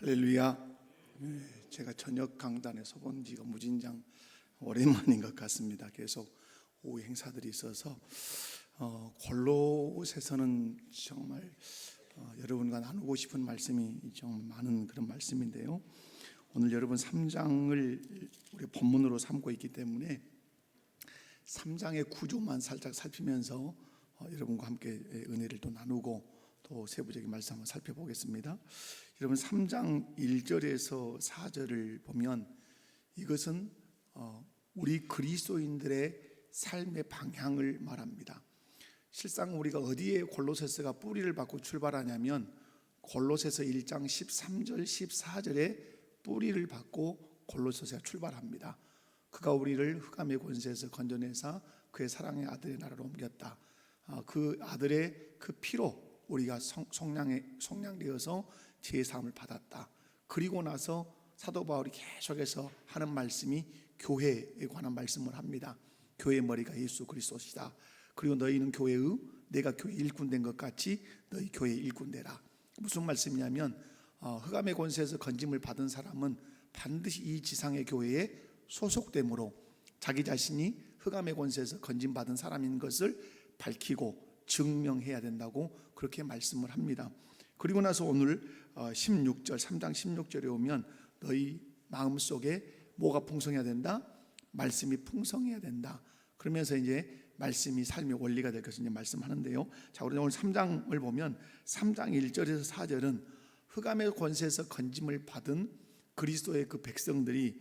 할렐루야. 제가 저녁 강단에서 본 지가 무진장 오랜만인 것 같습니다. 계속 오후 행사들이 있어서 골로새서는 정말 여러분과 나누고 싶은 말씀이 좀 많은 그런 말씀인데요. 오늘 여러분 3장을 우리 본문으로 삼고 있기 때문에 3장의 구조만 살짝 살피면서 여러분과 함께 은혜를 또 나누고 또 세부적인 말씀 한번 살펴보겠습니다. 여러분 3장 1절에서 4절을 보면 이것은 우리 그리스도인들의 삶의 방향을 말합니다. 실상 우리가 어디에 골로새서가 뿌리를 받고 출발하냐면 골로새서 1장 13절 14절에 뿌리를 받고 골로새서가 출발합니다. 그가 우리를 흑암의 권세에서 건져내사 그의 사랑의 아들의 나라로 옮겼다. 그 아들의 그 피로 우리가 속량되어서 제사함을 받았다. 그리고 나서 사도 바울이 계속해서 하는 말씀이 교회에 관한 말씀을 합니다. 교회의 머리가 예수 그리스도시다. 그리고 너희는 교회의 내가 교회 일꾼 된 것 같이 너희 교회 일꾼 되라. 무슨 말씀이냐면 흑암의 권세에서 건짐을 받은 사람은 반드시 이 지상의 교회에 소속됨으로 자기 자신이 흑암의 권세에서 건짐 받은 사람인 것을 밝히고 증명해야 된다고 그렇게 말씀을 합니다. 그리고 나서 오늘 16절 3장 16절에 오면 너희 마음속에 뭐가 풍성해야 된다? 말씀이 풍성해야 된다. 그러면서 이제 말씀이 삶의 원리가 될 것을 이제 말씀하는데요. 자, 우리 오늘 3장을 보면 3장 1절에서 4절은 흑암의 권세에서 건짐을 받은 그리스도의 그 백성들이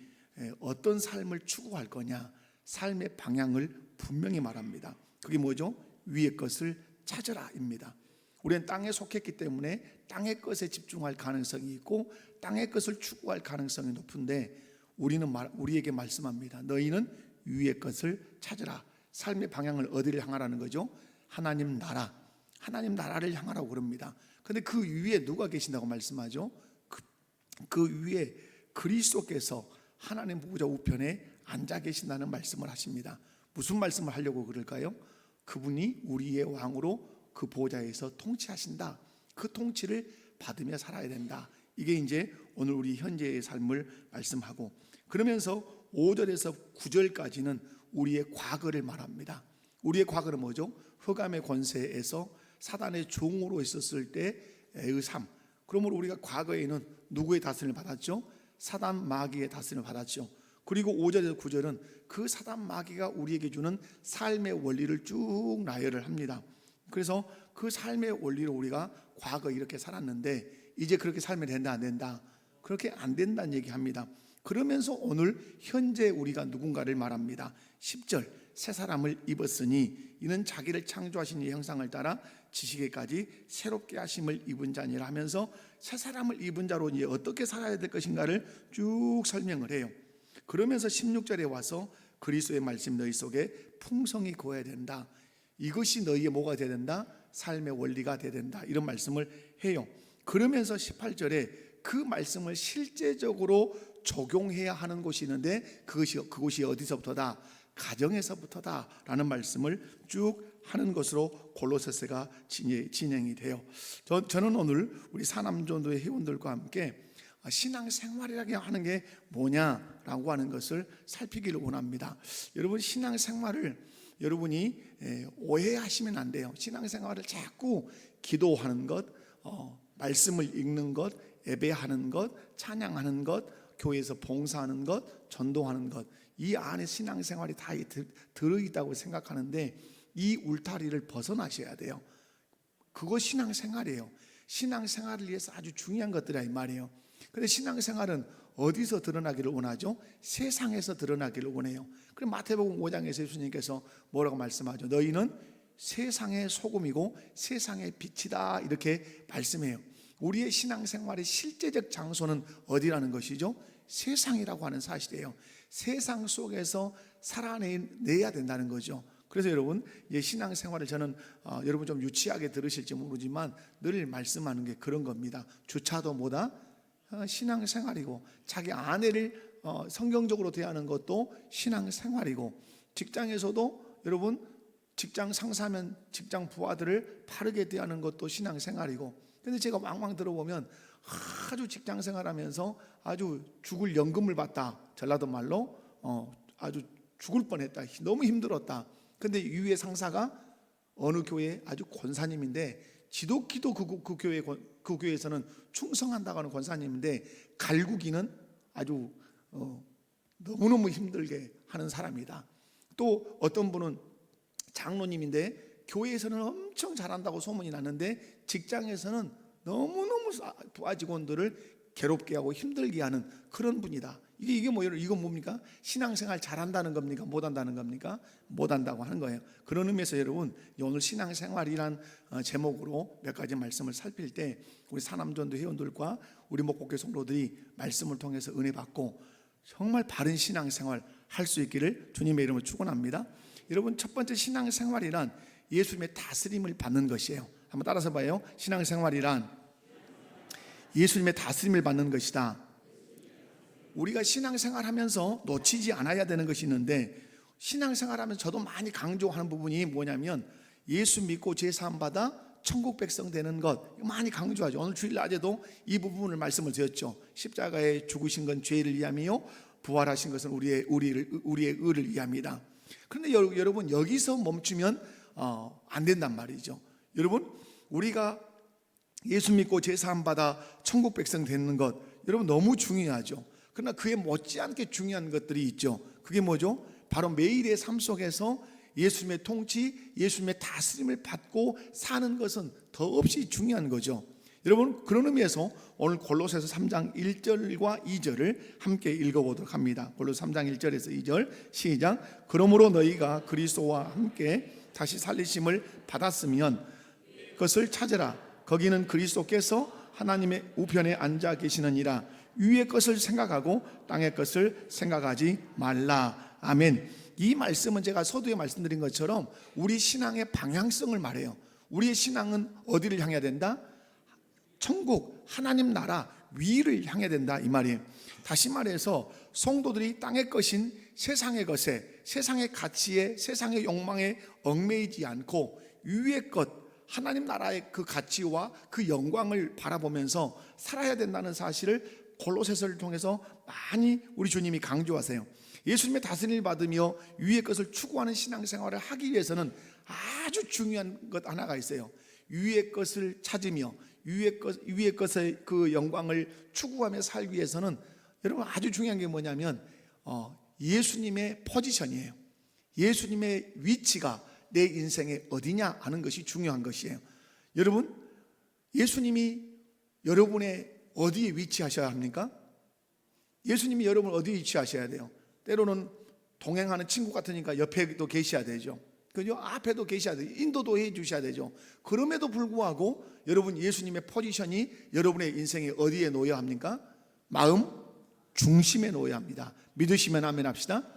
어떤 삶을 추구할 거냐, 삶의 방향을 분명히 말합니다. 그게 뭐죠? 위의 것을 찾으라입니다. 우리는 땅에 속했기 때문에 땅의 것에 집중할 가능성이 있고 땅의 것을 추구할 가능성이 높은데 우리에게 말씀합니다. 너희는 위의 것을 찾으라. 삶의 방향을 어디를 향하라는 거죠? 하나님 나라, 하나님 나라를 향하라고 그럽니다. 그런데 그 위에 누가 계신다고 말씀하죠? 그 위에 그리스도께서 하나님 보좌 우편에 앉아 계신다는 말씀을 하십니다. 무슨 말씀을 하려고 그럴까요? 그분이 우리의 왕으로 그 보좌에서 통치하신다. 그 통치를 받으며 살아야 된다. 이게 이제 오늘 우리 현재의 삶을 말씀하고, 그러면서 5절에서 9절까지는 우리의 과거를 말합니다. 우리의 과거는 뭐죠? 흑암의 권세에서 사단의 종으로 있었을 때의 삶. 그러므로 우리가 과거에는 누구의 다스림을 받았죠? 사단 마귀의 다스림을 받았죠. 그리고 5절에서 9절은 그 사단 마귀가 우리에게 주는 삶의 원리를 쭉 나열을 합니다. 그래서 그 삶의 원리로 우리가 과거 이렇게 살았는데 이제 그렇게 살면 된다 안 된다? 그렇게 안 된다는 얘기합니다. 그러면서 오늘 현재 우리가 누군가를 말합니다. 10절 새 사람을 입었으니 이는 자기를 창조하신 이 형상을 따라 지식에까지 새롭게 하심을 입은 자니라 하면서 새 사람을 입은 자로 이제 어떻게 살아야 될 것인가를 쭉 설명을 해요. 그러면서 16절에 와서 그리스도의 말씀 너희 속에 풍성히 거해야 된다. 이것이 너희의 뭐가 되어야 된다? 삶의 원리가 되어야 된다. 이런 말씀을 해요. 그러면서 18절에 그 말씀을 실제적으로 적용해야 하는 곳이 있는데 그곳이 어디서부터다? 가정에서부터다 라는 말씀을 쭉 하는 것으로 골로새서가 진행이 돼요. 저는 오늘 우리 사남전도의 회원들과 함께 신앙생활이라고 하는 게 뭐냐라고 하는 것을 살피기를 원합니다. 여러분 신앙생활을 여러분이 오해하시면 안 돼요. 신앙생활을 자꾸 기도하는 것, 말씀을 읽는 것, 예배하는 것, 찬양하는 것, 교회에서 봉사하는 것, 전도하는 것, 이 안에 신앙생활이 다 들어있다고 생각하는데 이 울타리를 벗어나셔야 돼요. 그거 신앙생활이에요. 신앙생활을 위해서 아주 중요한 것들이야 이 말이에요. 그런데 신앙생활은 어디서 드러나기를 원하죠? 세상에서 드러나기를 원해요. 그럼 마태복음 5장에서 예수님께서 뭐라고 말씀하죠? 너희는 세상의 소금이고 세상의 빛이다 이렇게 말씀해요. 우리의 신앙생활의 실제적 장소는 어디라는 것이죠? 세상이라고 하는 사실이에요. 세상 속에서 살아내야 된다는 거죠. 그래서 여러분 신앙생활을 저는 여러분 좀 유치하게 들으실지 모르지만 늘 말씀하는 게 그런 겁니다. 주차도 뭐다? 신앙생활이고 자기 아내를 성경적으로 대하는 것도 신앙생활이고 직장에서도 여러분 직장 상사면 직장 부하들을 바르게 대하는 것도 신앙생활이고 근데 제가 왕왕 들어보면 아주 직장 생활하면서 아주 죽을 연금을 받다, 전라도 말로 아주 죽을 뻔했다, 너무 힘들었다. 근데 위에 상사가 어느 교회 아주 권사님인데 지독히도 그 교회에서는 충성한다고 하는 권사님인데 갈구기는 아주 너무너무 힘들게 하는 사람이다. 또 어떤 분은 장로님인데 교회에서는 엄청 잘한다고 소문이 났는데 직장에서는 너무너무 부하 직원들을 괴롭게 하고 힘들게 하는 그런 분이다. 이게 뭐예요? 이건 뭡니까? 신앙생활 잘한다는 겁니까? 못한다는 겁니까? 못한다고 하는 거예요. 그런 의미에서 여러분, 오늘 신앙생활이란 제목으로 몇 가지 말씀을 살필 때 우리 사남전도 회원들과 우리 목복교 성도들이 말씀을 통해서 은혜 받고 정말 바른 신앙생활 할 수 있기를 주님의 이름으로 축원합니다. 여러분, 첫 번째 신앙생활이란 예수님의 다스림을 받는 것이에요. 한번 따라서 봐요. 신앙생활이란 예수님의 다스림을 받는 것이다. 우리가 신앙생활하면서 놓치지 않아야 되는 것이 있는데, 신앙생활하면서 저도 많이 강조하는 부분이 뭐냐면 예수 믿고 죄 사함 받아 천국 백성 되는 것, 많이 강조하죠. 오늘 주일 낮에도 이 부분을 말씀을 드렸죠. 십자가에 죽으신 건 죄를 위함이요 부활하신 것은 우리의 의를 위함이다. 그런데 여러분, 여기서 멈추면 안 된단 말이죠. 여러분, 우리가 예수 믿고 죄 사함 받아 천국 백성 되는 것, 여러분 너무 중요하죠. 그러나 그에 못지않게 중요한 것들이 있죠. 그게 뭐죠? 바로 매일의 삶 속에서 예수님의 통치, 예수님의 다스림을 받고 사는 것은 더없이 중요한 거죠. 여러분, 그런 의미에서 오늘 골로새서 3장 1절과 2절을 함께 읽어보도록 합니다. 골로새 3장 1절에서 2절 시작. 그러므로 너희가 그리스도와 함께 다시 살리심을 받았으면 그것을 찾으라. 거기는 그리스도께서 하나님의 우편에 앉아 계시느니라. 위의 것을 생각하고 땅의 것을 생각하지 말라. 아멘. 이 말씀은 제가 서두에 말씀드린 것처럼 우리 신앙의 방향성을 말해요. 우리의 신앙은 어디를 향해야 된다? 천국, 하나님 나라 위를 향해야 된다, 이 말이에요. 다시 말해서 성도들이 땅의 것인 세상의 것에, 세상의 가치에, 세상의 욕망에 얽매이지 않고 위의 것, 하나님 나라의 그 가치와 그 영광을 바라보면서 살아야 된다는 사실을 골로새서를 통해서 많이 우리 주님이 강조하세요. 예수님의 다스림을 받으며 위의 것을 추구하는 신앙생활을 하기 위해서는 아주 중요한 것 하나가 있어요. 위의 것을 찾으며 위의 것의 그 영광을 추구하며 살기 위해서는 여러분 아주 중요한 게 뭐냐면 예수님의 포지션이에요. 예수님의 위치가 내 인생에 어디냐 하는 것이 중요한 것이에요. 여러분, 예수님이 여러분의 어디에 위치하셔야 합니까? 예수님이 여러분 어디에 위치하셔야 돼요? 때로는 동행하는 친구 같으니까 옆에도 계셔야 되죠. 그죠? 앞에도 계셔야 돼요. 인도도 해 주셔야 되죠. 그럼에도 불구하고 여러분 예수님의 포지션이 여러분의 인생에 어디에 놓여야 합니까? 마음 중심에 놓여야 합니다. 믿으시면 아멘 합시다.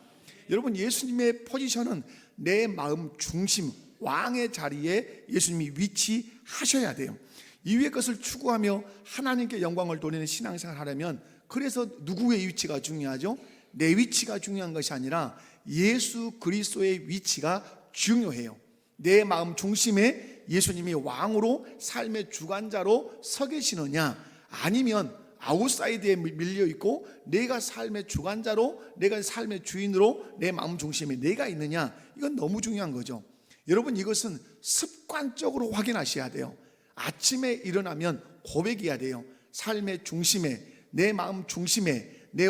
여러분, 예수님의 포지션은 내 마음 중심, 왕의 자리에 예수님이 위치하셔야 돼요. 이 위의 것을 추구하며 하나님께 영광을 돌리는 신앙생활을 하려면, 그래서 누구의 위치가 중요하죠? 내 위치가 중요한 것이 아니라 예수 그리스도의 위치가 중요해요. 내 마음 중심에 예수님이 왕으로 삶의 주관자로 서 계시느냐, 아니면 아웃사이드에 밀려 있고 내가 삶의 주관자로, 내가 삶의 주인으로 내 마음 중심에 내가 있느냐, 이건 너무 중요한 거죠. 여러분, 이것은 습관적으로 확인하셔야 돼요. 아침에 일어나면 고백해야 돼요. 삶의 중심에, 내 마음 중심에, 내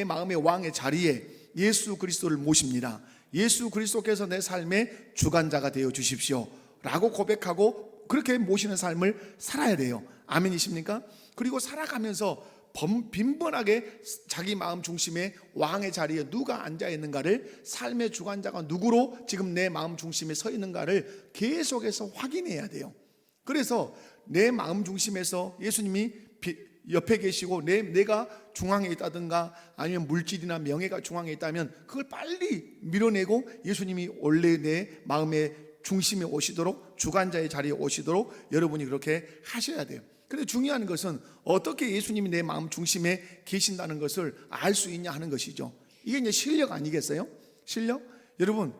마음의 왕의 자리에 예수 그리스도를 모십니다. 예수 그리스도께서 내 삶의 주관자가 되어 주십시오 라고 고백하고 그렇게 모시는 삶을 살아야 돼요. 아멘이십니까? 그리고 살아가면서 빈번하게 자기 마음 중심에 왕의 자리에 누가 앉아 있는가를, 삶의 주관자가 누구로 지금 내 마음 중심에 서 있는가를 계속해서 확인해야 돼요. 그래서 내 마음 중심에서 예수님이 옆에 계시고 내가 중앙에 있다든가 아니면 물질이나 명예가 중앙에 있다면 그걸 빨리 밀어내고 예수님이 원래 내 마음의 중심에 오시도록, 주관자의 자리에 오시도록 여러분이 그렇게 하셔야 돼요. 근데 중요한 것은 어떻게 예수님이 내 마음 중심에 계신다는 것을 알 수 있냐 하는 것이죠. 이게 이제 실력 아니겠어요? 실력? 여러분,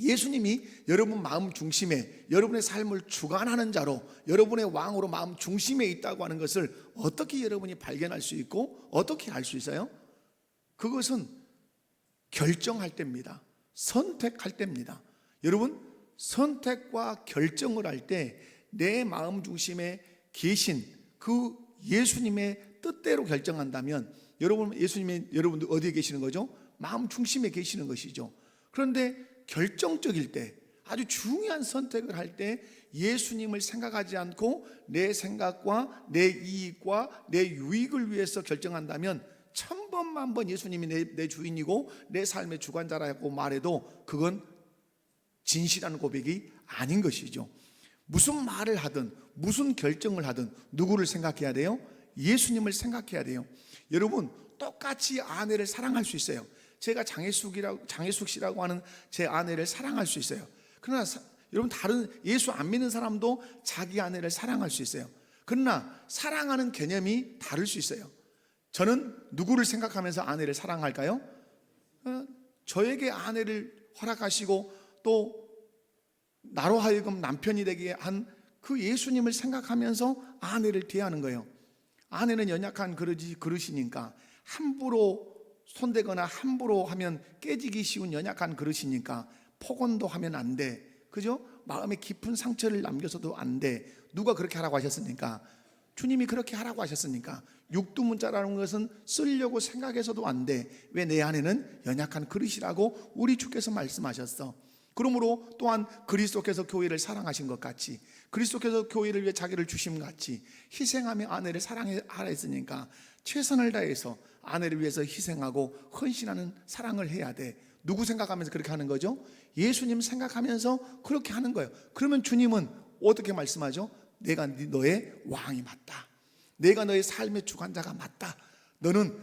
예수님이 여러분 마음 중심에, 여러분의 삶을 주관하는 자로, 여러분의 왕으로 마음 중심에 있다고 하는 것을 어떻게 여러분이 발견할 수 있고 어떻게 알 수 있어요? 그것은 결정할 때입니다. 선택할 때입니다. 여러분, 선택과 결정을 할 때 내 마음 중심에 계신 그 예수님의 뜻대로 결정한다면, 여러분, 예수님이 여러분들 어디에 계시는 거죠? 마음 중심에 계시는 것이죠. 그런데 결정적일 때, 아주 중요한 선택을 할 때 예수님을 생각하지 않고 내 생각과 내 이익과 내 유익을 위해서 결정한다면, 천번만번 예수님이 내 주인이고 내 삶의 주관자라고 말해도 그건 진실한 고백이 아닌 것이죠. 무슨 말을 하든 무슨 결정을 하든 누구를 생각해야 돼요? 예수님을 생각해야 돼요. 여러분, 똑같이 아내를 사랑할 수 있어요. 제가 장혜숙 씨라고 하는 제 아내를 사랑할 수 있어요. 그러나 여러분, 다른 예수 안 믿는 사람도 자기 아내를 사랑할 수 있어요. 그러나 사랑하는 개념이 다를 수 있어요. 저는 누구를 생각하면서 아내를 사랑할까요? 저에게 아내를 허락하시고 또 나로 하여금 남편이 되게 한 그 예수님을 생각하면서 아내를 대하는 거예요. 아내는 연약한 그릇이니까, 함부로 손대거나 함부로 하면 깨지기 쉬운 연약한 그릇이니까 폭언도 하면 안 돼. 그죠? 마음에 깊은 상처를 남겨서도 안 돼. 누가 그렇게 하라고 하셨습니까? 주님이 그렇게 하라고 하셨으니까. 육두문자라는 것은 쓰려고 생각해서도 안 돼. 왜? 내 안에는 연약한 그릇이라고 우리 주께서 말씀하셨어. 그러므로 또한 그리스도께서 교회를 사랑하신 것 같이, 그리스도께서 교회를 위해 자기를 주심 같이 희생하며 아내를 사랑하라 했으니까 최선을 다해서 아내를 위해서 희생하고 헌신하는 사랑을 해야 돼. 누구 생각하면서 그렇게 하는 거죠? 예수님 생각하면서 그렇게 하는 거예요. 그러면 주님은 어떻게 말씀하죠? 내가 너의 왕이 맞다. 내가 너의 삶의 주관자가 맞다. 너는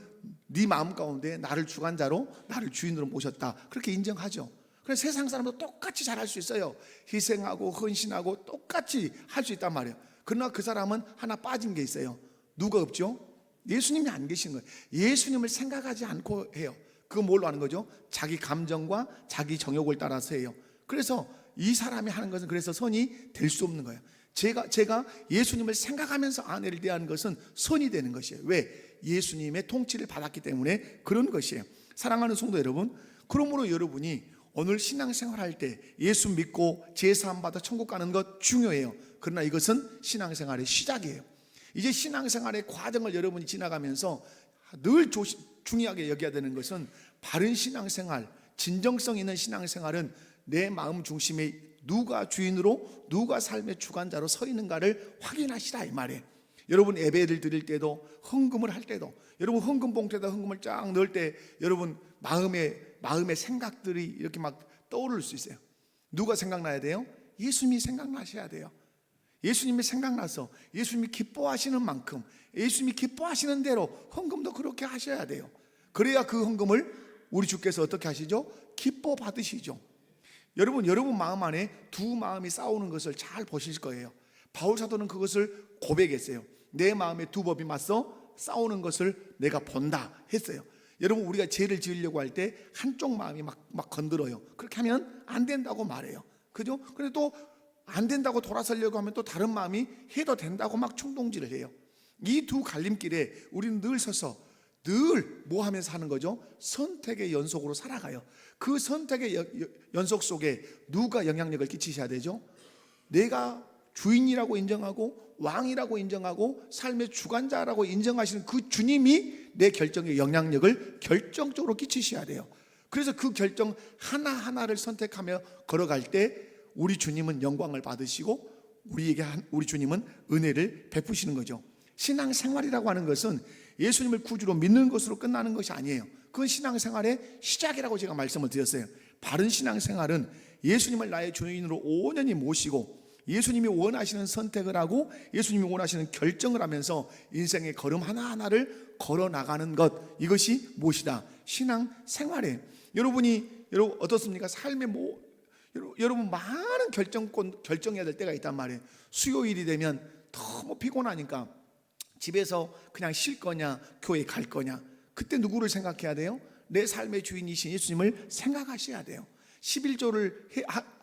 네 마음 가운데 나를 주관자로, 나를 주인으로 모셨다. 그렇게 인정하죠. 그래서 세상 사람도 똑같이 잘할 수 있어요. 희생하고 헌신하고 똑같이 할 수 있단 말이에요. 그러나 그 사람은 하나 빠진 게 있어요. 누가 없죠? 예수님이 안 계신 거예요. 예수님을 생각하지 않고 해요. 그거 뭘로 하는 거죠? 자기 감정과 자기 정욕을 따라서 해요. 그래서 이 사람이 하는 것은 그래서 선이 될 수 없는 거예요. 제가 예수님을 생각하면서 아내를 대하는 것은 선이 되는 것이에요. 왜? 예수님의 통치를 받았기 때문에 그런 것이에요. 사랑하는 성도 여러분, 그러므로 여러분이 오늘 신앙생활할 때 예수 믿고 제사함 받아 천국 가는 것 중요해요. 그러나 이것은 신앙생활의 시작이에요. 이제 신앙생활의 과정을 여러분이 지나가면서 늘 중요하게 여겨야 되는 것은, 바른 신앙생활, 진정성 있는 신앙생활은 내 마음 중심에 누가 주인으로, 누가 삶의 주관자로 서 있는가를 확인하시라 이 말이에요. 여러분 예배를 드릴 때도, 헌금을 할 때도, 여러분 헌금 봉투에다 헌금을 쫙 넣을 때 여러분 마음의 생각들이 이렇게 막 떠오를 수 있어요. 누가 생각나야 돼요? 예수님이 생각나셔야 돼요. 예수님이 생각나서 예수님이 기뻐하시는 만큼, 예수님이 기뻐하시는 대로 헌금도 그렇게 하셔야 돼요. 그래야 그 헌금을 우리 주께서 어떻게 하시죠? 기뻐 받으시죠. 여러분 마음 안에 두 마음이 싸우는 것을 잘 보실 거예요. 바울 사도는 그것을 고백했어요. 내 마음에 두 법이 맞서 싸우는 것을 내가 본다 했어요. 여러분, 우리가 죄를 지으려고 할 때 한쪽 마음이 막 건드려요. 그렇게 하면 안 된다고 말해요. 그죠? 근데 또 안 된다고 돌아서려고 하면 또 다른 마음이 해도 된다고 막 충동질을 해요. 이 두 갈림길에 우리는 늘 서서 늘 뭐 하면서 하는 거죠? 선택의 연속으로 살아가요. 그 선택의 연속 속에 누가 영향력을 끼치셔야 되죠? 내가 주인이라고 인정하고 왕이라고 인정하고 삶의 주관자라고 인정하시는 그 주님이 내 결정에 영향력을 결정적으로 끼치셔야 돼요. 그래서 그 결정 하나하나를 선택하며 걸어갈 때 우리 주님은 영광을 받으시고 우리 주님은 은혜를 베푸시는 거죠. 신앙생활이라고 하는 것은 예수님을 구주로 믿는 것으로 끝나는 것이 아니에요. 그건 신앙생활의 시작이라고 제가 말씀을 드렸어요. 바른 신앙생활은 예수님을 나의 주인으로 온전히 모시고 예수님이 원하시는 선택을 하고 예수님이 원하시는 결정을 하면서 인생의 걸음 하나하나를 걸어나가는 것, 이것이 무엇이다? 신앙생활이에요. 여러분 어떻습니까? 삶의 여러분 많은 결정해야 될 때가 있단 말이에요. 수요일이 되면 너무 피곤하니까 집에서 그냥 쉴 거냐, 교회 갈 거냐. 그때 누구를 생각해야 돼요? 내 삶의 주인이신 예수님을 생각하셔야 돼요. 11조를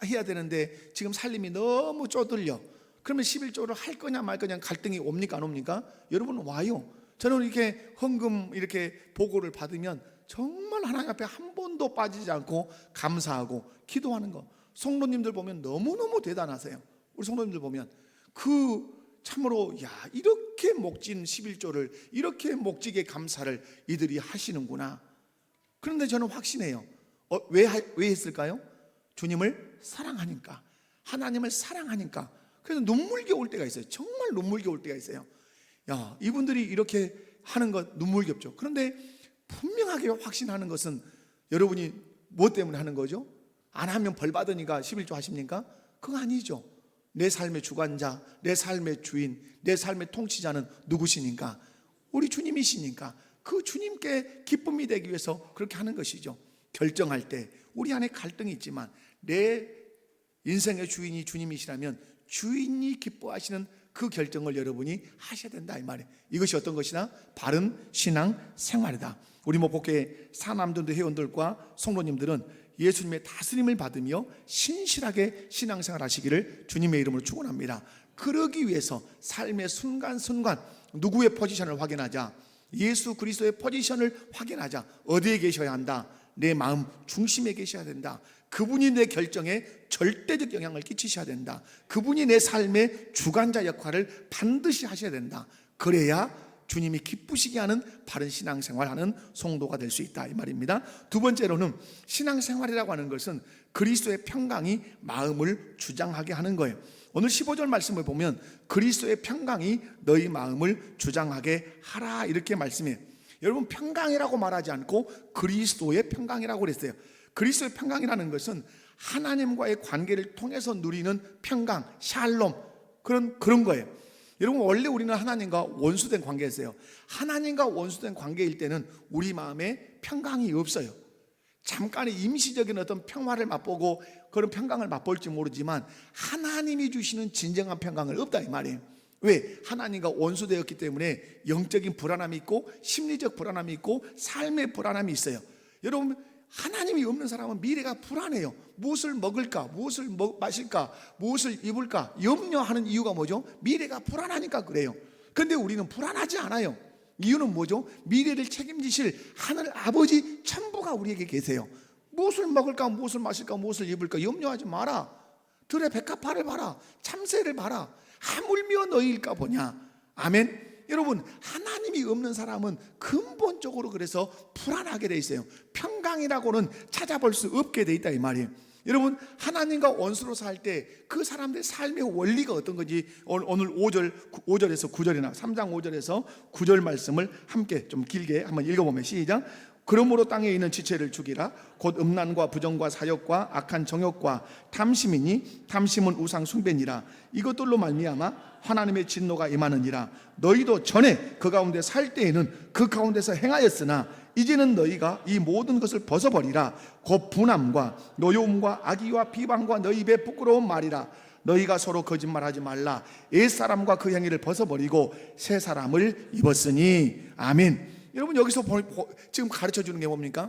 해야 되는데 지금 살림이 너무 쪼들려. 그러면 11조를 할 거냐 말 거냐 갈등이 옵니까 안 옵니까? 여러분 와요. 저는 이렇게 헌금 이렇게 보고를 받으면 정말 하나님 앞에 한 번도 빠지지 않고 감사하고 기도하는 거. 성도님들 보면 너무너무 대단하세요. 우리 성도님들 보면 참으로 이렇게 목진 11조를 이렇게 목지게 감사를 이들이 하시는구나. 그런데 저는 확신해요. 왜 했을까요? 주님을 사랑하니까, 하나님을 사랑하니까. 그래서 눈물겨 올 때가 있어요. 정말 눈물겨 올 때가 있어요. 이분들이 이렇게 하는 것 눈물겹죠. 그런데 분명하게 확신하는 것은 여러분이 뭐 때문에 하는 거죠? 안 하면 벌 받으니까 11조 하십니까? 그거 아니죠. 내 삶의 주관자, 내 삶의 주인, 내 삶의 통치자는 누구시니까? 우리 주님이시니까 그 주님께 기쁨이 되기 위해서 그렇게 하는 것이죠. 결정할 때 우리 안에 갈등이 있지만 내 인생의 주인이 주님이시라면 주인이 기뻐하시는 그 결정을 여러분이 하셔야 된다 이 말이에요. 이것이 어떤 것이나 바른 신앙 생활이다. 우리 목포교회 사남들도 회원들과 성도님들은 예수님의 다스림을 받으며 신실하게 신앙생활 하시기를 주님의 이름으로 축원합니다. 그러기 위해서 삶의 순간순간 누구의 포지션을 확인하자? 예수 그리스도의 포지션을 확인하자. 어디에 계셔야 한다? 내 마음 중심에 계셔야 된다. 그분이 내 결정에 절대적 영향을 끼치셔야 된다. 그분이 내 삶의 주관자 역할을 반드시 하셔야 된다. 그래야 주님이 기쁘시게 하는 바른 신앙생활하는 성도가 될 수 있다 이 말입니다. 두 번째로는 신앙생활이라고 하는 것은 그리스도의 평강이 마음을 주장하게 하는 거예요. 오늘 15절 말씀을 보면 그리스도의 평강이 너희 마음을 주장하게 하라 이렇게 말씀해요. 여러분 평강이라고 말하지 않고 그리스도의 평강이라고 그랬어요. 그리스도의 평강이라는 것은 하나님과의 관계를 통해서 누리는 평강, 샬롬 그런 거예요. 여러분 원래 우리는 하나님과 원수된 관계였어요. 하나님과 원수된 관계일 때는 우리 마음에 평강이 없어요. 잠깐의 임시적인 어떤 평화를 맛보고 그런 평강을 맛볼지 모르지만 하나님이 주시는 진정한 평강은 없다 이 말이에요. 왜? 하나님과 원수되었기 때문에 영적인 불안함이 있고 심리적 불안함이 있고 삶의 불안함이 있어요. 여러분 하나님이 없는 사람은 미래가 불안해요. 무엇을 먹을까? 무엇을 마실까? 무엇을 입을까? 염려하는 이유가 뭐죠? 미래가 불안하니까 그래요. 그런데 우리는 불안하지 않아요. 이유는 뭐죠? 미래를 책임지실 하늘 아버지 천부가 우리에게 계세요. 무엇을 먹을까? 무엇을 마실까? 무엇을 입을까? 염려하지 마라. 들의 백합화를 봐라. 참새를 봐라. 하물며 너희일까 보냐. 아멘. 여러분 하나님이 없는 사람은 근본적으로 그래서 불안하게 돼 있어요. 평강이라고는 찾아볼 수 없게 돼 있다 이 말이에요. 여러분 하나님과 원수로 살 때 그 사람들의 삶의 원리가 어떤 건지 오늘 5절에서 9절이나 3장 5절에서 9절 말씀을 함께 좀 길게 한번 읽어보면 시작. 그러므로 땅에 있는 지체를 죽이라. 곧 음란과 부정과 사욕과 악한 정욕과 탐심이니 탐심은 우상 숭배니라. 이것들로 말미암아 하나님의 진노가 임하느니라. 너희도 전에 그 가운데 살 때에는 그 가운데서 행하였으나 이제는 너희가 이 모든 것을 벗어버리라. 곧 분함과 노여움과 악의와 비방과 너희 입에 부끄러운 말이라. 너희가 서로 거짓말하지 말라. 옛사람과 그 행위를 벗어버리고 새 사람을 입었으니. 아멘. 여러분 여기서 지금 가르쳐주는 게 뭡니까?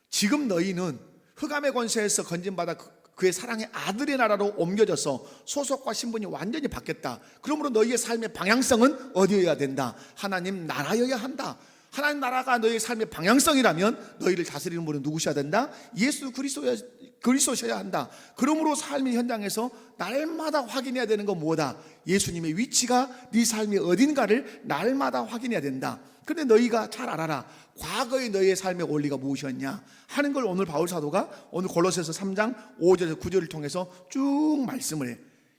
지금 너희는 흑암의 권세에서 건진받아 그의 사랑의 아들의 나라로 옮겨져서 소속과 신분이 완전히 바뀌었다. 그러므로 너희의 삶의 방향성은 어디여야 된다? 하나님 나라여야 한다. 하나님 나라가 너희의 삶의 방향성이라면 너희를 다스리는 분은 누구셔야 된다? 예수 그리스도셔야 한다. 그러므로 삶의 현장에서 날마다 확인해야 되는 건 뭐다? 예수님의 위치가 네 삶의 어딘가를 날마다 확인해야 된다. 근데 너희가 잘 알아라. 과거의 너희의 삶의 원리가 무엇이었냐 하는 걸 오늘 바울 사도가 오늘 골로새서 3장 5절에서 9절을 통해서 쭉 말씀을 해요.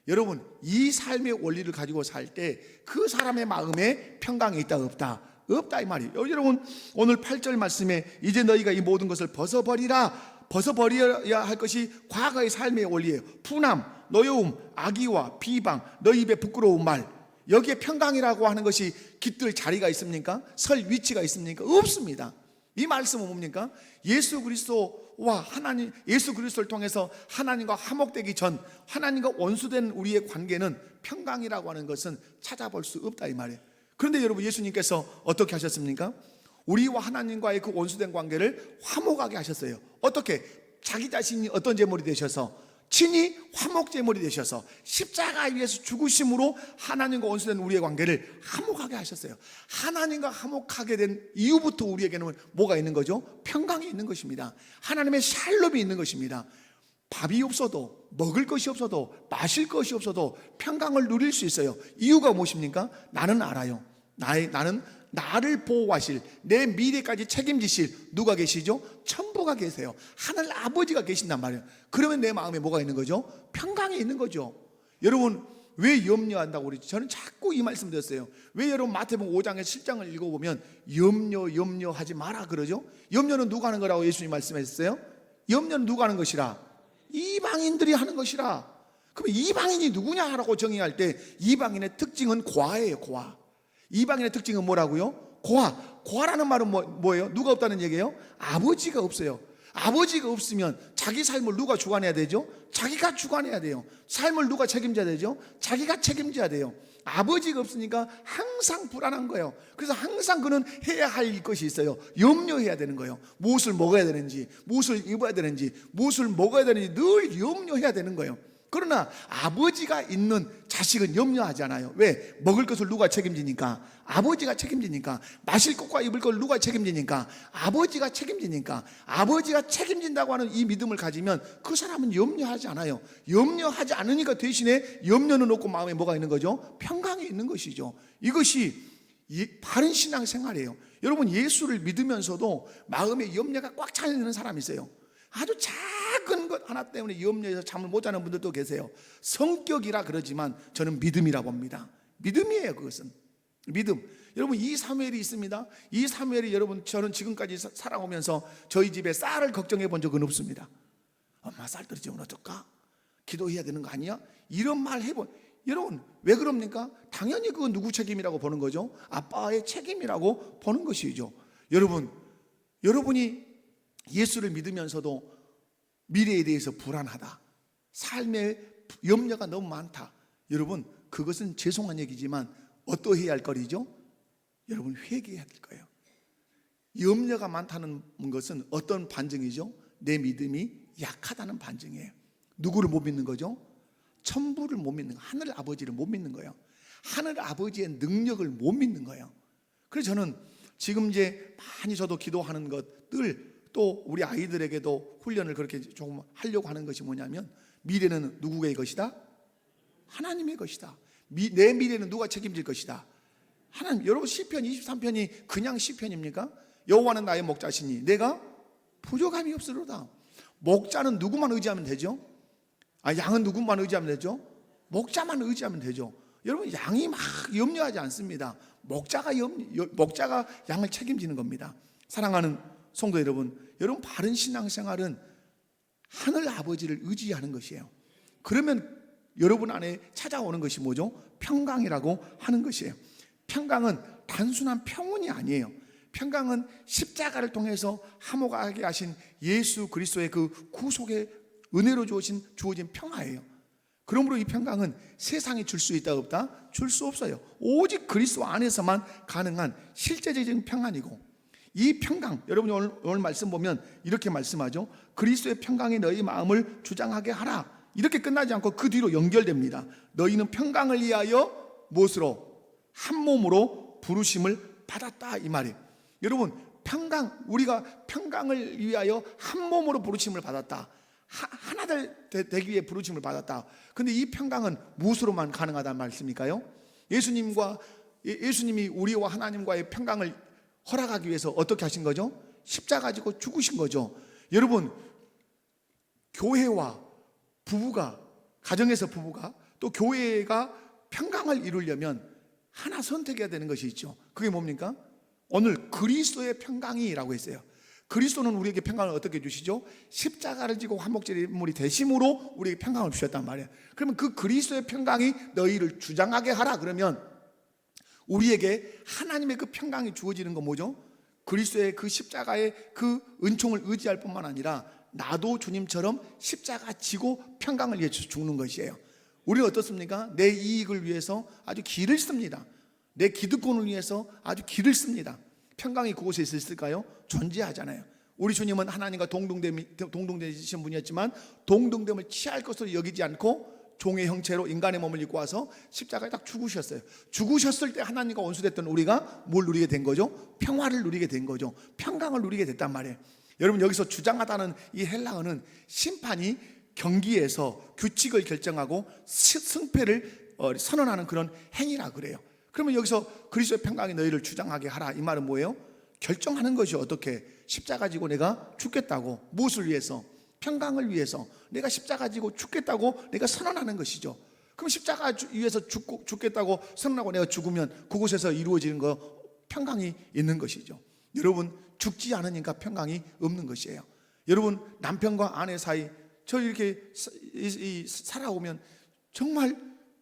여러분 이 삶의 원리를 가지고 살 때 그 사람의 마음에 평강이 있다 없다? 없다 이 말이에요. 여러분 오늘 8절 말씀에 이제 너희가 이 모든 것을 벗어버리라. 벗어버려야 할 것이 과거의 삶의 원리예요. 분함, 노여움, 악의와 비방, 너희 입에 부끄러운 말. 여기에 평강이라고 하는 것이 깃들 자리가 있습니까? 설 위치가 있습니까? 없습니다. 이 말씀은 뭡니까? 예수 그리스도와 하나님, 예수 그리스도를 통해서 하나님과 화목되기 전 하나님과 원수된 우리의 관계는 평강이라고 하는 것은 찾아볼 수 없다 이 말이에요. 그런데 여러분 예수님께서 어떻게 하셨습니까? 우리와 하나님과의 그 원수된 관계를 화목하게 하셨어요. 어떻게? 자기 자신이 어떤 제물이 되셔서 친히 화목 제물이 되셔서 십자가 위에서 죽으심으로 하나님과 원수된 우리의 관계를 화목하게 하셨어요. 하나님과 화목하게 된 이후부터 우리에게는 뭐가 있는 거죠? 평강이 있는 것입니다. 하나님의 샬롬이 있는 것입니다. 밥이 없어도, 먹을 것이 없어도, 마실 것이 없어도 평강을 누릴 수 있어요. 이유가 무엇입니까? 나는 알아요. 나는 나를 보호하실, 내 미래까지 책임지실 누가 계시죠? 천부가 계세요. 하늘 아버지가 계신단 말이에요. 그러면 내 마음에 뭐가 있는 거죠? 평강이 있는 거죠. 여러분, 왜 염려한다고 그러죠? 저는 자꾸 이 말씀 드렸어요. 왜 여러분 마태복음 5장에 7장을 읽어보면 염려하지 마라 그러죠? 염려는 누가 하는 거라고 예수님 말씀하셨어요? 염려는 누가 하는 것이라? 이방인들이 하는 것이라. 그럼 이방인이 누구냐라고 정의할 때 이방인의 특징은 고아예요. 고아. 이방인의 특징은 뭐라고요? 고아. 고아라는 말은 뭐예요? 누가 없다는 얘기예요? 아버지가 없어요. 아버지가 없으면 자기 삶을 누가 주관해야 되죠? 자기가 주관해야 돼요. 삶을 누가 책임져야 되죠? 자기가 책임져야 돼요. 아버지가 없으니까 항상 불안한 거예요. 그래서 항상 그는 해야 할 것이 있어요. 염려해야 되는 거예요. 무엇을 먹어야 되는지, 무엇을 입어야 되는지, 무엇을 먹어야 되는지 늘 염려해야 되는 거예요. 그러나 아버지가 있는 자식은 염려하지 않아요. 왜? 먹을 것을 누가 책임지니까? 아버지가 책임지니까. 마실 것과 입을 걸 누가 책임지니까? 아버지가 책임지니까. 아버지가 책임진다고 하는 이 믿음을 가지면 그 사람은 염려하지 않아요. 염려하지 않으니까 대신에 염려는 없고 마음에 뭐가 있는 거죠? 평강이 있는 것이죠. 이것이 바른 신앙 생활이에요. 여러분, 예수를 믿으면서도 마음에 염려가 꽉 차 있는 사람이 있어요. 아주 작은 것 하나 때문에 염려해서 잠을 못 자는 분들도 계세요. 성격이라 그러지만 저는 믿음이라 봅니다. 믿음이에요. 그것은 믿음. 여러분, 이 사무엘이 있습니다. 이 사무엘이 여러분, 저는 지금까지 살아오면서 저희 집에 쌀을 걱정해 본 적은 없습니다. 엄마 쌀 떨어지면 어떨까? 기도해야 되는 거 아니야? 이런 말 해본. 여러분, 왜 그럽니까? 당연히 그건 누구 책임이라고 보는 거죠? 아빠의 책임이라고 보는 것이죠. 여러분이 예수를 믿으면서도 미래에 대해서 불안하다, 삶에 염려가 너무 많다, 여러분, 그것은 죄송한 얘기지만 어떠해야 할 거리죠? 여러분, 회개해야 될 거예요. 염려가 많다는 것은 어떤 반증이죠? 내 믿음이 약하다는 반증이에요. 누구를 못 믿는 거죠? 천부를 못 믿는 거예요. 하늘 아버지를 못 믿는 거예요. 하늘 아버지의 능력을 못 믿는 거예요. 그래서 저는 지금 이제 많이 저도 기도하는 것들, 또 우리 아이들에게도 훈련을 그렇게 조금 하려고 하는 것이 뭐냐면, 미래는 누구의 것이다? 하나님의 것이다. 내 미래는 누가 책임질 것이다? 하나님. 여러분, 시편 23편이 그냥 시편입니까? 여호와는 나의 목자시니 내가 부족함이 없으로다. 목자는 누구만 의지하면 되죠? 양은 누구만 의지하면 되죠? 목자만 의지하면 되죠. 여러분, 양이 막 염려하지 않습니다. 목자가 양을 책임지는 겁니다. 사랑하는 성도 여러분, 바른 신앙생활은 하늘 아버지를 의지하는 것이에요. 그러면 여러분 안에 찾아오는 것이 뭐죠? 평강이라고 하는 것이에요. 평강은 단순한 평온이 아니에요. 평강은 십자가를 통해서 화목하게 하신 예수 그리스도의 그 구속의 은혜로 주어진 평화예요. 그러므로 이 평강은 세상이 줄 수 있다 없다? 줄 수 없어요. 오직 그리스도 안에서만 가능한 실제적인 평안이고, 이 평강, 여러분이 오늘 말씀 보면 이렇게 말씀하죠. 그리스도의 평강이 너희 마음을 주장하게 하라. 이렇게 끝나지 않고 그 뒤로 연결됩니다. 너희는 평강을 위하여 무엇으로? 한 몸으로 부르심을 받았다, 이 말이에요. 여러분, 우리가 평강을 위하여 한 몸으로 부르심을 받았다. 하나 되기 위해 부르심을 받았다. 근데 이 평강은 무엇으로만 가능하다는 말씀일까요? 예수님이 우리와 하나님과의 평강을 허락하기 위해서 어떻게 하신 거죠? 십자가 지고 죽으신 거죠. 여러분, 교회와 부부가, 가정에서 부부가, 또 교회가 평강을 이루려면 하나 선택해야 되는 것이 있죠. 그게 뭡니까? 오늘 그리스도의 평강이라고 했어요. 그리스도는 우리에게 평강을 어떻게 주시죠? 십자가를 지고 화목제물이 되심으로 우리에게 평강을 주셨단 말이에요. 그러면 그 그리스도의 평강이 너희를 주장하게 하라. 그러면 우리에게 하나님의 그 평강이 주어지는 건 뭐죠? 그리스도의 그 십자가의 그 은총을 의지할 뿐만 아니라 나도 주님처럼 십자가 지고 평강을 위해 죽는 것이에요. 우리는 어떻습니까? 내 이익을 위해서 아주 길을 씁니다. 내 기득권을 위해서 아주 길을 씁니다. 평강이 그곳에 있을까요? 존재하잖아요. 우리 주님은 하나님과 동등되신 분이었지만 동등됨을 취할 것으로 여기지 않고 종의 형체로 인간의 몸을 입고 와서 십자가에 딱 죽으셨어요. 죽으셨을 때 하나님과 원수됐던 우리가 뭘 누리게 된 거죠? 평화를 누리게 된 거죠. 평강을 누리게 됐단 말이에요. 여러분, 여기서 주장하다는 이 헬라어는 심판이 경기에서 규칙을 결정하고 승패를 선언하는 그런 행위라 그래요. 그러면 여기서 그리스도의 평강이 너희를 주장하게 하라, 이 말은 뭐예요? 결정하는 것이 어떻게? 십자가 지고 내가 죽겠다고. 무엇을 위해서? 평강을 위해서 내가 십자가 지고 죽겠다고 내가 선언하는 것이죠. 그럼 십자가 위해서 죽겠다고 선언하고 내가 죽으면 그곳에서 이루어지는 거 평강이 있는 것이죠. 여러분, 죽지 않으니까 평강이 없는 것이에요. 여러분, 남편과 아내 사이 저 이렇게 살아오면 정말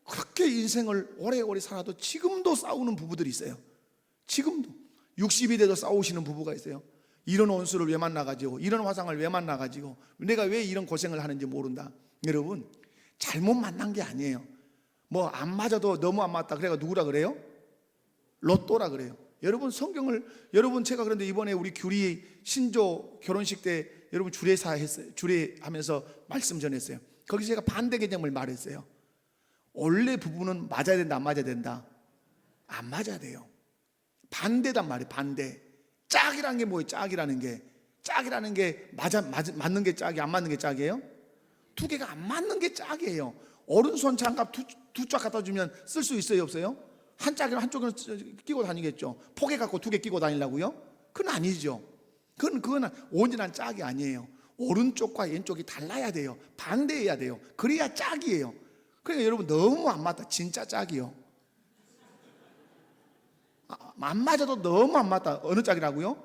그렇게 인생을 오래오래 살아도 지금도 싸우는 부부들이 있어요. 지금도 60이 돼도 싸우시는 부부가 있어요. 이런 원수를 왜 만나가지고, 이런 화상을 왜 만나가지고, 내가 왜 이런 고생을 하는지 모른다. 여러분, 잘못 만난 게 아니에요. 뭐 안 맞아도 너무 안 맞다 그래가 누구라 그래요? 로또라 그래요. 여러분, 성경을, 여러분, 제가 그런데 이번에 우리 규리 신조 결혼식 때 여러분 주례사 했어요. 주례하면서 말씀 전했어요. 거기서 제가 반대 개념을 말했어요. 원래 부부는 맞아야 된다, 안 맞아야 된다? 안 맞아야 돼요. 반대단 말이에요. 반대. 짝이라는 게 뭐예요? 짝이라는 게 맞는 게 짝이, 안 맞는 게 짝이에요? 두 개가 안 맞는 게 짝이에요. 오른손 장갑 두 짝 갖다 주면 쓸 수 있어요, 없어요? 한 짝이면 한쪽은 끼고 다니겠죠. 포개 갖고 두 개 끼고 다니려고요? 그건 아니죠. 그건 온전한 짝이 아니에요. 오른쪽과 왼쪽이 달라야 돼요. 반대해야 돼요. 그래야 짝이에요. 그러니까 여러분, 너무 안 맞다. 진짜 짝이요. 안 맞아도 너무 안 맞다. 어느 짝이라고요?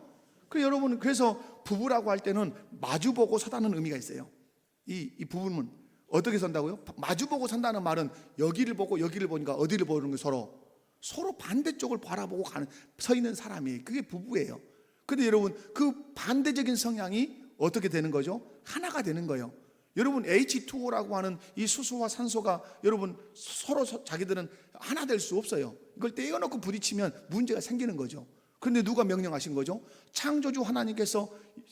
여러분, 그래서 부부라고 할 때는 마주보고 서다는 의미가 있어요. 이 부부는 어떻게 선다고요? 마주보고 선다는 말은 여기를 보고 여기를 보니까 어디를 보는 거예요? 서로 반대쪽을 바라보고 서 있는 사람이, 그게 부부예요. 근데 여러분, 그 반대적인 성향이 어떻게 되는 거죠? 하나가 되는 거예요. 여러분, H2O라고 하는 이 수소와 산소가 여러분 서로 자기들은 하나 될 수 없어요. 이걸 떼어놓고 부딪히면 문제가 생기는 거죠. 그런데 누가 명령하신 거죠? 창조주 하나님께서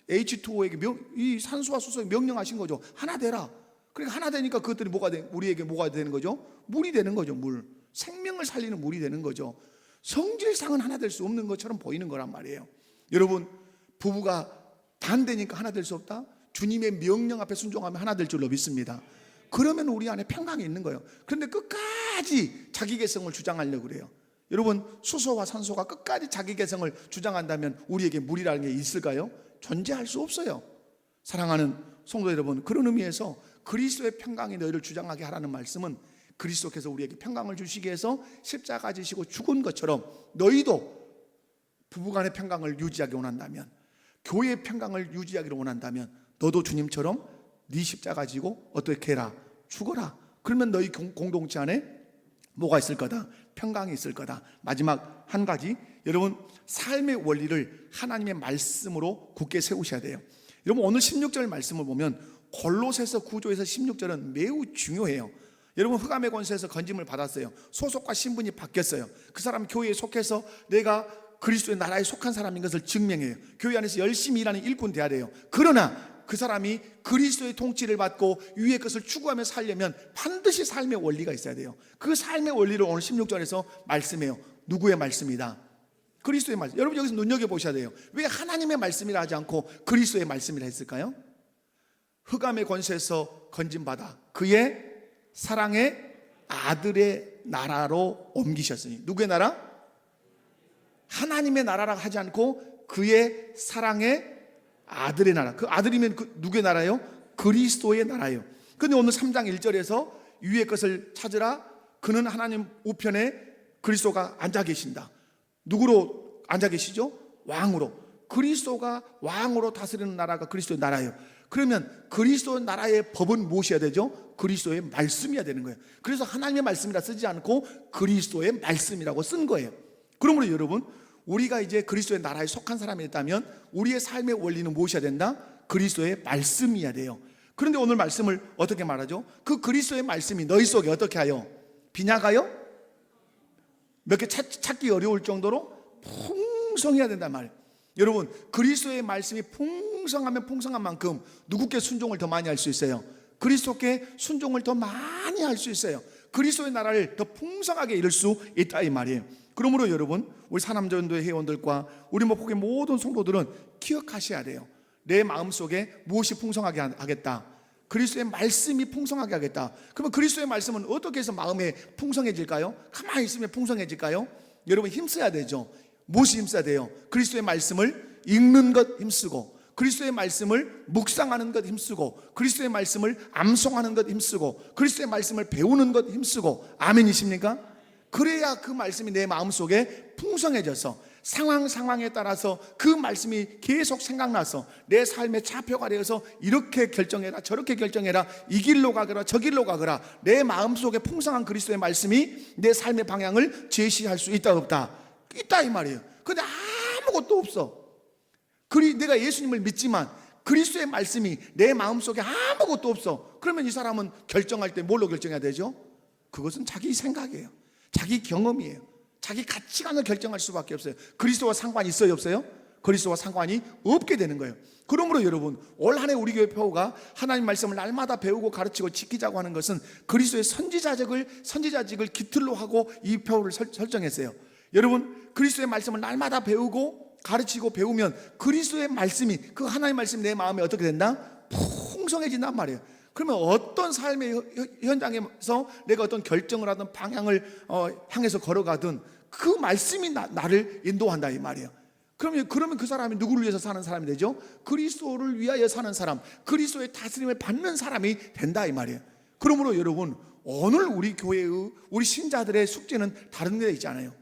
H2O에게 이 산소와 수소에 명령하신 거죠. 하나 되라. 그러니까 하나 되니까 그것들이 우리에게 뭐가 되는 거죠? 물이 되는 거죠. 물. 생명을 살리는 물이 되는 거죠. 성질상은 하나 될 수 없는 것처럼 보이는 거란 말이에요. 여러분, 부부가 반대니까 하나 될 수 없다? 주님의 명령 앞에 순종하면 하나 될 줄로 믿습니다. 그러면 우리 안에 평강이 있는 거예요. 그런데 끝까지 자기 개성을 주장하려고 그래요. 여러분, 수소와 산소가 끝까지 자기 개성을 주장한다면 우리에게 물이라는 게 있을까요? 존재할 수 없어요. 사랑하는 성도 여러분, 그런 의미에서 그리스도의 평강이 너희를 주장하게 하라는 말씀은 그리스도께서 우리에게 평강을 주시기 위해서 십자가 지시고 죽은 것처럼 너희도 부부간의 평강을 유지하기 원한다면, 교회의 평강을 유지하기를 원한다면 너도 주님처럼 네 십자가 지고 어떻게 해라? 죽어라. 그러면 너희 공동체 안에 뭐가 있을 거다? 평강이 있을 거다. 마지막 한 가지, 여러분, 삶의 원리를 하나님의 말씀으로 굳게 세우셔야 돼요. 여러분, 오늘 16절 말씀을 보면 골로새서 9조에서 16절은 매우 중요해요. 여러분, 흑암의 권세에서 건짐을 받았어요. 소속과 신분이 바뀌었어요. 그 사람 교회에 속해서 내가 그리스도의 나라에 속한 사람인 것을 증명해요. 교회 안에서 열심히 일하는 일꾼 돼야 돼요. 그러나 그 사람이 그리스도의 통치를 받고 위의 것을 추구하며 살려면 반드시 삶의 원리가 있어야 돼요. 그 삶의 원리를 오늘 16절에서 말씀해요. 누구의 말씀이다? 그리스도의 말씀. 여러분, 여기서 눈여겨보셔야 돼요. 왜 하나님의 말씀이라 하지 않고 그리스도의 말씀이라 했을까요? 흑암의 권세에서 건짐받아 그의 사랑의 아들의 나라로 옮기셨으니. 누구의 나라? 하나님의 나라라 하지 않고 그의 사랑의 아들의 나라. 그 아들이면 누구의 나라예요? 그리스도의 나라예요. 그런데 오늘 3장 1절에서 위의 것을 찾으라. 그는 하나님 우편에 그리스도가 앉아 계신다. 누구로 앉아 계시죠? 왕으로. 그리스도가 왕으로 다스리는 나라가 그리스도의 나라예요. 그러면 그리스도의 나라의 법은 무엇이어야 되죠? 그리스도의 말씀이어야 되는 거예요. 그래서 하나님의 말씀이라 쓰지 않고 그리스도의 말씀이라고 쓴 거예요. 그러므로 여러분, 우리가 이제 그리스도의 나라에 속한 사람이 있다면 우리의 삶의 원리는 무엇이어야 된다? 그리스도의 말씀이어야 돼요. 그런데 오늘 말씀을 어떻게 말하죠? 그 그리스도의 말씀이 너희 속에 어떻게 하여? 빈약하여? 몇 개 찾기 어려울 정도로 풍성해야 된단 말이에요. 여러분, 그리스도의 말씀이 풍성하면 풍성한 만큼 누구께 순종을 더 많이 할 수 있어요? 그리스도께 순종을 더 많이 할 수 있어요. 그리스도의 나라를 더 풍성하게 이룰 수 있다 이 말이에요. 그러므로 여러분, 우리 사남전도의 회원들과 우리 목포의 모든 성도들은 기억하셔야 돼요. 내 마음속에 무엇이 풍성하게 하겠다? 그리스도의 말씀이 풍성하게 하겠다. 그러면 그리스도의 말씀은 어떻게 해서 마음에 풍성해질까요? 가만히 있으면 풍성해질까요? 여러분, 힘써야 되죠. 무엇이 힘써야 돼요? 그리스도의 말씀을 읽는 것 힘쓰고, 그리스도의 말씀을 묵상하는 것 힘쓰고, 그리스도의 말씀을 암송하는 것 힘쓰고, 그리스도의 말씀을 배우는 것 힘쓰고. 아멘이십니까? 그래야 그 말씀이 내 마음속에 풍성해져서 상황에 따라서 그 말씀이 계속 생각나서 내 삶의 좌표가 되어서 이렇게 결정해라, 저렇게 결정해라, 이 길로 가거라, 저 길로 가거라. 내 마음속에 풍성한 그리스도의 말씀이 내 삶의 방향을 제시할 수 있다 없다? 있다 이 말이에요. 근데 아무것도 없어. 내가 예수님을 믿지만 그리스도의 말씀이 내 마음속에 아무것도 없어. 그러면 이 사람은 결정할 때 뭘로 결정해야 되죠? 그것은 자기 생각이에요. 자기 경험이에요. 자기 가치관을 결정할 수밖에 없어요. 그리스도와 상관이 있어요, 없어요? 그리스도와 상관이 없게 되는 거예요. 그러므로 여러분, 올 한 해 우리 교회 표가 하나님 말씀을 날마다 배우고 가르치고 지키자고 하는 것은 그리스도의 선지자직을 깃들로 하고 이 표를 설정했어요. 여러분, 그리스도의 말씀을 날마다 배우고 가르치고 배우면 그리스도의 말씀이, 그 하나님의 말씀이 내 마음에 어떻게 된다? 풍성해진단 말이에요. 그러면 어떤 삶의 현장에서 내가 어떤 결정을 하든 방향을 향해서 걸어가든 그 말씀이 나를 인도한다 이 말이에요. 그러면 그 사람이 누구를 위해서 사는 사람이 되죠? 그리스도를 위하여 사는 사람, 그리스도의 다스림을 받는 사람이 된다 이 말이에요. 그러므로 여러분, 오늘 우리 교회의 우리 신자들의 숙제는 다른 데 있지 않아요.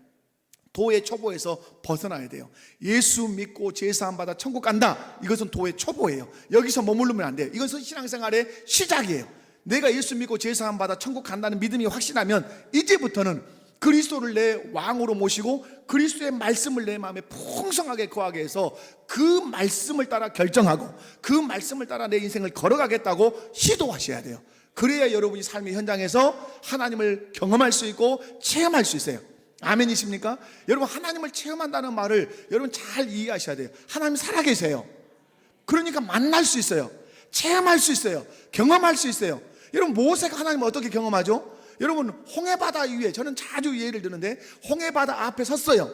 도의 초보에서 벗어나야 돼요. 예수 믿고 제사함 받아 천국 간다, 이것은 도의 초보예요. 여기서 머무르면 안 돼요. 이것은 신앙생활의 시작이에요. 내가 예수 믿고 제사함 받아 천국 간다는 믿음이 확신하면 이제부터는 그리스도를 내 왕으로 모시고 그리스도의 말씀을 내 마음에 풍성하게 거하게 해서 그 말씀을 따라 결정하고 그 말씀을 따라 내 인생을 걸어가겠다고 시도하셔야 돼요. 그래야 여러분이 삶의 현장에서 하나님을 경험할 수 있고 체험할 수 있어요. 아멘이십니까? 여러분, 하나님을 체험한다는 말을 여러분 잘 이해하셔야 돼요. 하나님 살아계세요. 그러니까 만날 수 있어요. 체험할 수 있어요. 경험할 수 있어요. 여러분, 모세가 하나님을 어떻게 경험하죠? 여러분, 홍해바다 위에, 저는 자주 예를 드는데 홍해바다 앞에 섰어요.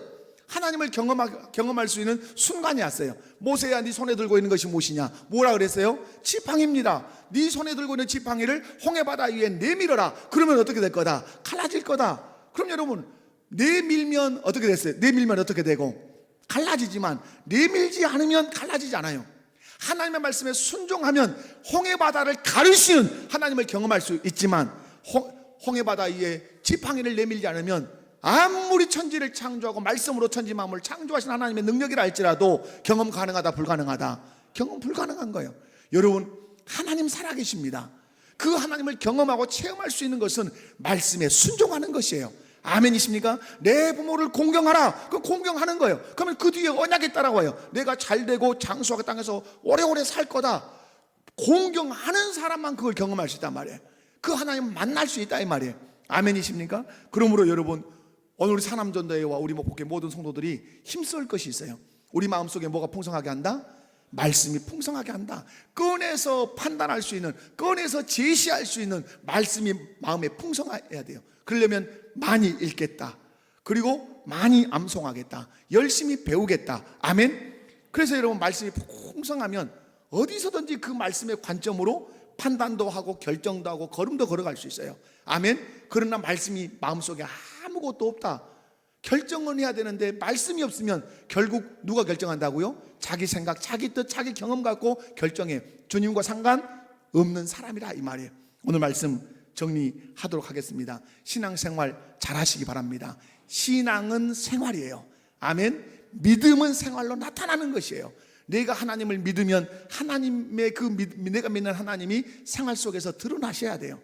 하나님을 경험할 수 있는 순간이 왔어요. 모세야, 네 손에 들고 있는 것이 무엇이냐? 뭐라 그랬어요? 지팡이입니다. 네 손에 들고 있는 지팡이를 홍해바다 위에 내밀어라. 그러면 어떻게 될 거다? 갈라질 거다. 그럼 여러분, 내밀면 어떻게 됐어요? 내밀면 어떻게 되고? 갈라지지만 내밀지 않으면 갈라지지 않아요. 하나님의 말씀에 순종하면 홍해바다를 가를 수 있는 하나님을 경험할 수 있지만 홍해바다 위에 지팡이를 내밀지 않으면 아무리 천지를 창조하고 말씀으로 천지 만물을 창조하신 하나님의 능력이라 할지라도 경험 가능하다 불가능하다? 경험 불가능한 거예요. 여러분, 하나님 살아계십니다. 그 하나님을 경험하고 체험할 수 있는 것은 말씀에 순종하는 것이에요. 아멘이십니까? 내 부모를 공경하라. 그 공경하는 거예요. 그러면 그 뒤에 언약이 따라와요. 내가 잘되고 장수하게 땅에서 오래오래 살 거다. 공경하는 사람만 그걸 경험할 수 있단 말이에요. 그 하나님 만날 수 있다 이 말이에요. 아멘이십니까? 그러므로 여러분, 오늘 우리 사남전도회와 우리 목포교회 모든 성도들이 힘쓸 것이 있어요. 우리 마음속에 뭐가 풍성하게 한다? 말씀이 풍성하게 한다. 꺼내서 판단할 수 있는, 꺼내서 제시할 수 있는 말씀이 마음에 풍성해야 돼요. 그러려면 많이 읽겠다. 그리고 많이 암송하겠다. 열심히 배우겠다. 아멘. 그래서 여러분, 말씀이 풍성하면 어디서든지 그 말씀의 관점으로 판단도 하고 결정도 하고 걸음도 걸어갈 수 있어요. 아멘. 그러나 말씀이 마음속에 아무것도 없다. 결정은 해야 되는데 말씀이 없으면 결국 누가 결정한다고요? 자기 생각, 자기 뜻, 자기 경험 갖고 결정해. 주님과 상관없는 사람이라 이 말이에요. 오늘 말씀 정리하도록 하겠습니다. 신앙생활 잘하시기 바랍니다. 신앙은 생활이에요. 아멘. 믿음은 생활로 나타나는 것이에요. 내가 하나님을 믿으면 하나님의 내가 믿는 하나님이 생활 속에서 드러나셔야 돼요.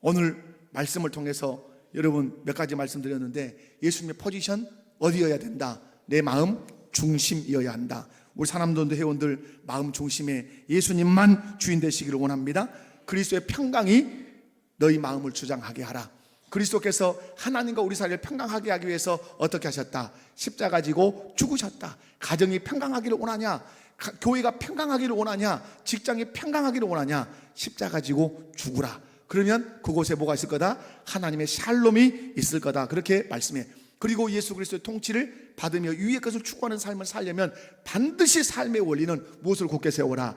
오늘 말씀을 통해서 여러분 몇 가지 말씀드렸는데, 예수님의 포지션 어디여야 된다? 내 마음 중심이어야 한다. 우리 사남전도 회원들 마음 중심에 예수님만 주인 되시기를 원합니다. 그리스도의 평강이 너희 마음을 주장하게 하라. 그리스도께서 하나님과 우리 사이를 평강하게 하기 위해서 어떻게 하셨다? 십자가 지고 죽으셨다. 가정이 평강하기를 원하냐? 교회가 평강하기를 원하냐? 직장이 평강하기를 원하냐? 십자가 지고 죽으라. 그러면 그곳에 뭐가 있을 거다? 하나님의 샬롬이 있을 거다. 그렇게 말씀해. 그리고 예수 그리스도의 통치를 받으며 위의 것을 추구하는 삶을 살려면 반드시 삶의 원리는 무엇을 굳게 세워라?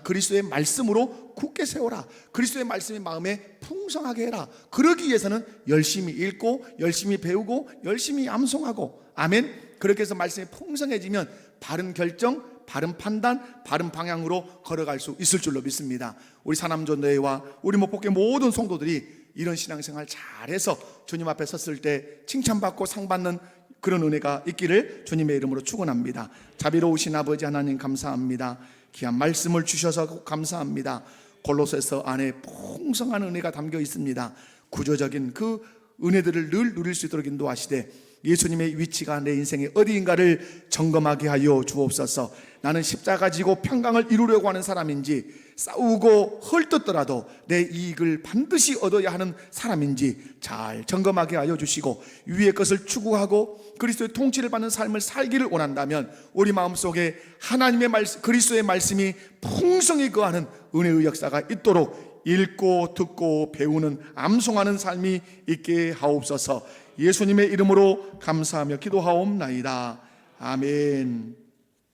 그리스도의 말씀으로 굳게 세워라. 그리스도의 말씀이 마음에 풍성하게 해라. 그러기 위해서는 열심히 읽고 열심히 배우고 열심히 암송하고, 아멘. 그렇게 해서 말씀이 풍성해지면 바른 결정, 바른 판단, 바른 방향으로 걸어갈 수 있을 줄로 믿습니다. 우리 사남전도회와 우리 목포교회 모든 성도들이 이런 신앙생활 잘해서 주님 앞에 섰을 때 칭찬받고 상받는 그런 은혜가 있기를 주님의 이름으로 축원합니다. 자비로우신 아버지 하나님 감사합니다. 귀한 말씀을 주셔서 감사합니다. 골로새서 안에 풍성한 은혜가 담겨 있습니다. 구조적인 그 은혜들을 늘 누릴 수 있도록 인도하시되 예수님의 위치가 내 인생의 어디인가를 점검하게 하여 주옵소서. 나는 십자가 지고 평강을 이루려고 하는 사람인지, 싸우고 헐뜯더라도 내 이익을 반드시 얻어야 하는 사람인지 잘 점검하게 하여 주시고, 위의 것을 추구하고 그리스도의 통치를 받는 삶을 살기를 원한다면 우리 마음속에 하나님의 말씀, 그리스도의 말씀이 풍성히 거하는 은혜의 역사가 있도록 읽고 듣고 배우는 암송하는 삶이 있게 하옵소서. 예수님의 이름으로 감사하며 기도하옵나이다. 아멘.